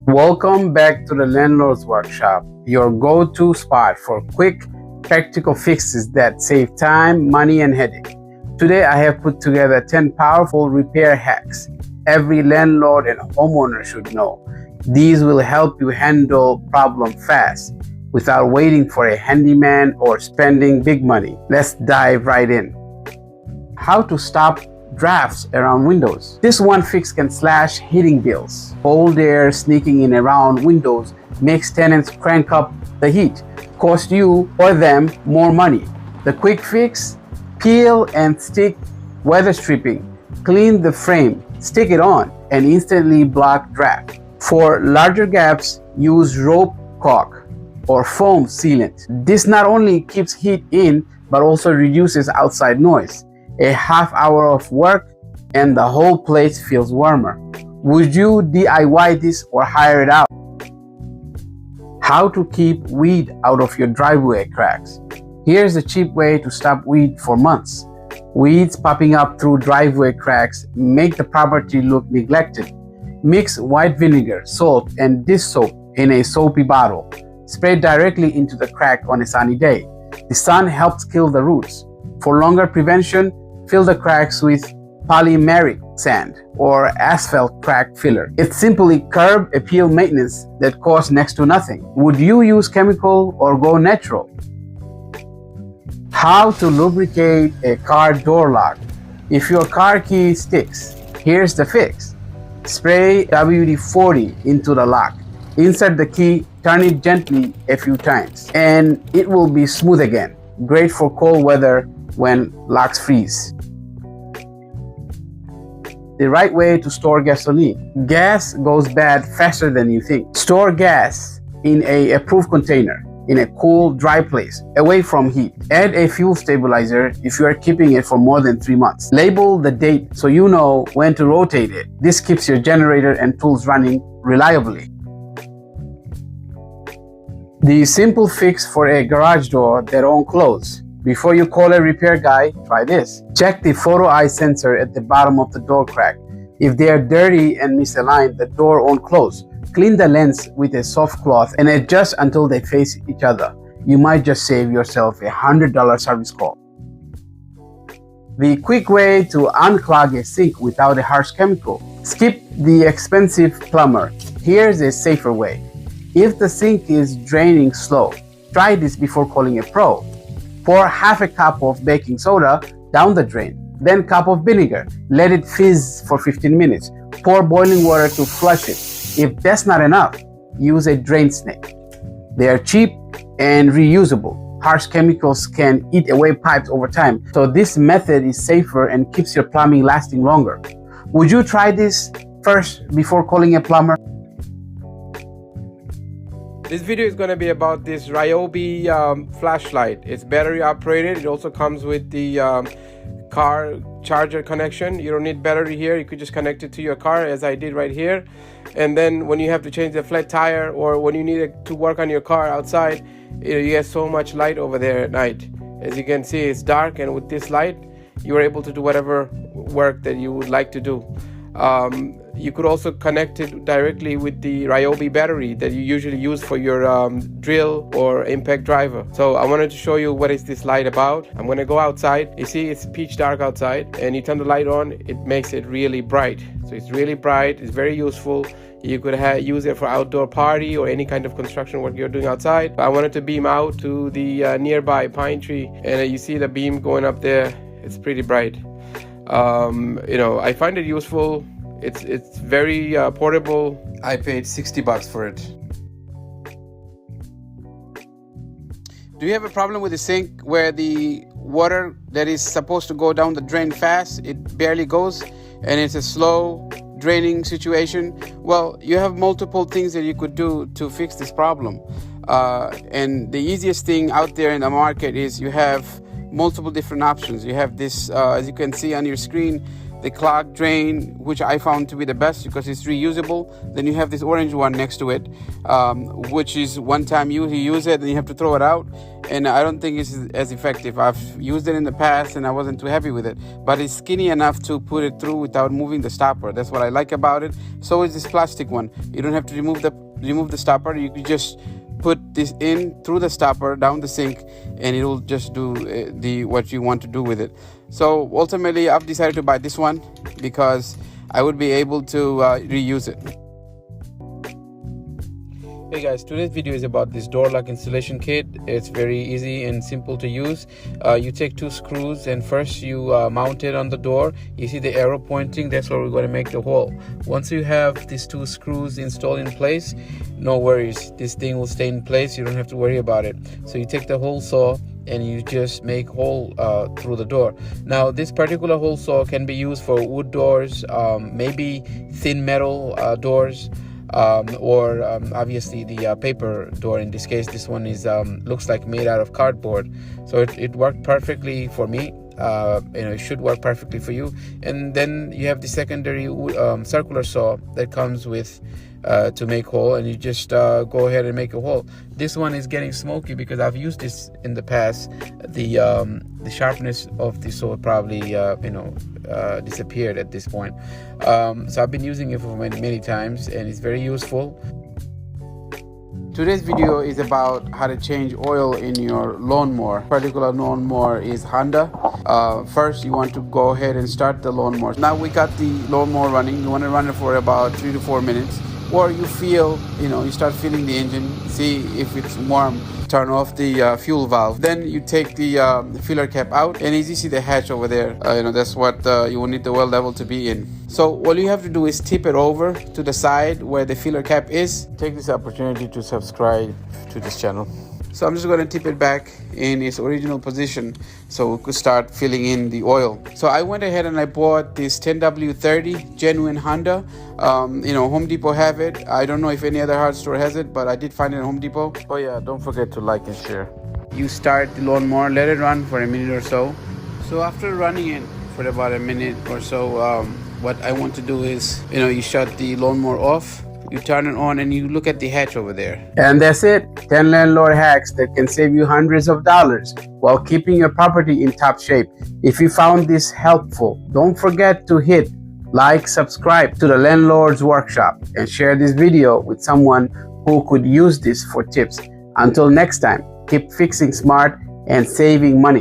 Welcome back to the Landlords Workshop, your go-to spot for quick, practical fixes that save time, money, and headache. Today I have put together 10 powerful repair hacks every landlord and homeowner should know. These will help you handle problems fast without waiting for a handyman or spending big money. Let's dive right in. How to stop drafts around windows. This one fix can slash heating bills. Cold air sneaking in around windows makes tenants crank up the heat, cost you or them more money. The quick fix: peel and stick weather stripping. Clean the frame, stick it on, and instantly block draft. For larger gaps, use rope caulk or foam sealant. This not only keeps heat in but also reduces outside noise. A half hour of work and the whole place feels warmer. Would you DIY this or hire it out? How to keep weed out of your driveway cracks. Here's a cheap way to stop weed for months. Weeds popping up through driveway cracks make the property look neglected. Mix white vinegar, salt, and dish soap in a soapy bottle. Spray directly into the crack on a sunny day. The sun helps kill the roots. For longer prevention, fill the cracks with polymeric sand or asphalt crack filler. It's simply curb appeal maintenance that costs next to nothing. Would you use chemical or go natural? How to lubricate a car door lock. If your car key sticks, here's the fix. Spray WD-40 into the lock. Insert the key, turn it gently a few times, and it will be smooth again. Great for cold weather when locks freeze. The right way to store gasoline. Gas goes bad faster than you think. Store gas in an approved container in a cool, dry place, away from heat. Add a fuel stabilizer if you are keeping it for more than 3 months. Label the date so you know when to rotate it. This keeps your generator and tools running reliably. The simple fix for a garage door that won't close. Before you call a repair guy, try this. Check the photo eye sensor at the bottom of the door crack. If they are dirty and misaligned, the door won't close. Clean the lens with a soft cloth and adjust until they face each other. You might just save yourself a $100 service call. The quick way to unclog a sink without a harsh chemical. Skip the expensive plumber. Here's a safer way. If the sink is draining slow, try this before calling a pro. Pour half a cup of baking soda down the drain, then cup of vinegar. Let it fizz for 15 minutes. Pour boiling water to flush it. If that's not enough, use a drain snake. They are cheap and reusable. Harsh chemicals can eat away pipes over time, so this method is safer and keeps your plumbing lasting longer. Would you try this first before calling a plumber? This video is going to be about this Ryobi flashlight. It's battery operated. It also comes with the car charger connection. You don't need battery here. You could just connect it to your car, as I did right here. And then when you have to change the flat tire or when you need it to work on your car outside, you get so much light over there at night. As you can see, it's dark, and with this light you are able to do whatever work that you would like to do. You could also connect it directly with the Ryobi battery that you usually use for your drill or impact driver. So I wanted to show you what is this light about. I'm going to go outside. You see it's pitch dark outside, and you turn the light on, it makes it really bright. So it's really bright. It's very useful. You could use it for outdoor party or any kind of construction work you're doing outside. I wanted to beam out to the nearby pine tree, and you see the beam going up there. It's pretty bright. I find it useful. It's very portable. I paid $60 for it. Do you have a problem with the sink where the water that is supposed to go down the drain fast, it barely goes, and it's a slow draining situation? Well, you have multiple things that you could do to fix this problem. And the easiest thing out there in the market is you have multiple different options. You have this, as you can see on your screen, the clog drain, which I found to be the best because it's reusable. Then you have this orange one next to it, which is one time you use it, then you have to throw it out. And I don't think it's as effective. I've used it in the past and I wasn't too happy with it, but it's skinny enough to put it through without moving the stopper. That's what I like about it. So is this plastic one. You don't have to remove the stopper. You can just put this in through the stopper down the sink, and it will just do what you want to do with it. So ultimately, I've decided to buy this one because I would be able to reuse it. Hey guys, today's video is about this door lock installation kit. It's very easy and simple to use. You take 2 screws and first you mount it on the door. You see the arrow pointing, that's where we're going to make the hole. Once you have these 2 screws installed in place, no worries, this thing will stay in place. You don't have to worry about it. So you take the hole saw and you just make hole through the door. Now this particular hole saw can be used for wood doors, maybe thin metal doors, or obviously the paper door. In this case, this one is looks like made out of cardboard, so it worked perfectly for me. It should work perfectly for you. And then you have the secondary circular saw that comes with to make hole, and you just go ahead and make a hole. This one is getting smoky because I've used this in the past. The sharpness of the saw probably disappeared at this point. So I've been using it for many times, and it's very useful. Today's video is about how to change oil in your lawnmower. Particular lawnmower is Honda. First, you want to go ahead and start the lawnmower. Now we got the lawnmower running. You want to run it for about 3 to 4 minutes. Or you feel, you start feeling the engine, see if it's warm. Turn off the fuel valve. Then you take the filler cap out, and as you see the hatch over there, that's what you will need the oil level to be in. So all you have to do is tip it over to the side where the filler cap is. Take this opportunity to subscribe to this channel. So I'm just going to tip it back in its original position so we could start filling in the oil. So I went ahead and I bought this 10W30 genuine Honda. Home Depot have it. I don't know if any other hard store has it, but I did find it at Home Depot. Oh yeah, don't forget to like and share. You start the lawnmower, let it run for a minute or so. So after running it for about a minute or so, what I want to do is, you shut the lawnmower off. You turn it on and you look at the hatch over there. And that's it. 10 landlord hacks that can save you hundreds of dollars while keeping your property in top shape. If you found this helpful, don't forget to hit like, subscribe to the Landlords Workshop, and share this video with someone who could use this for tips. Until next time, keep fixing smart and saving money.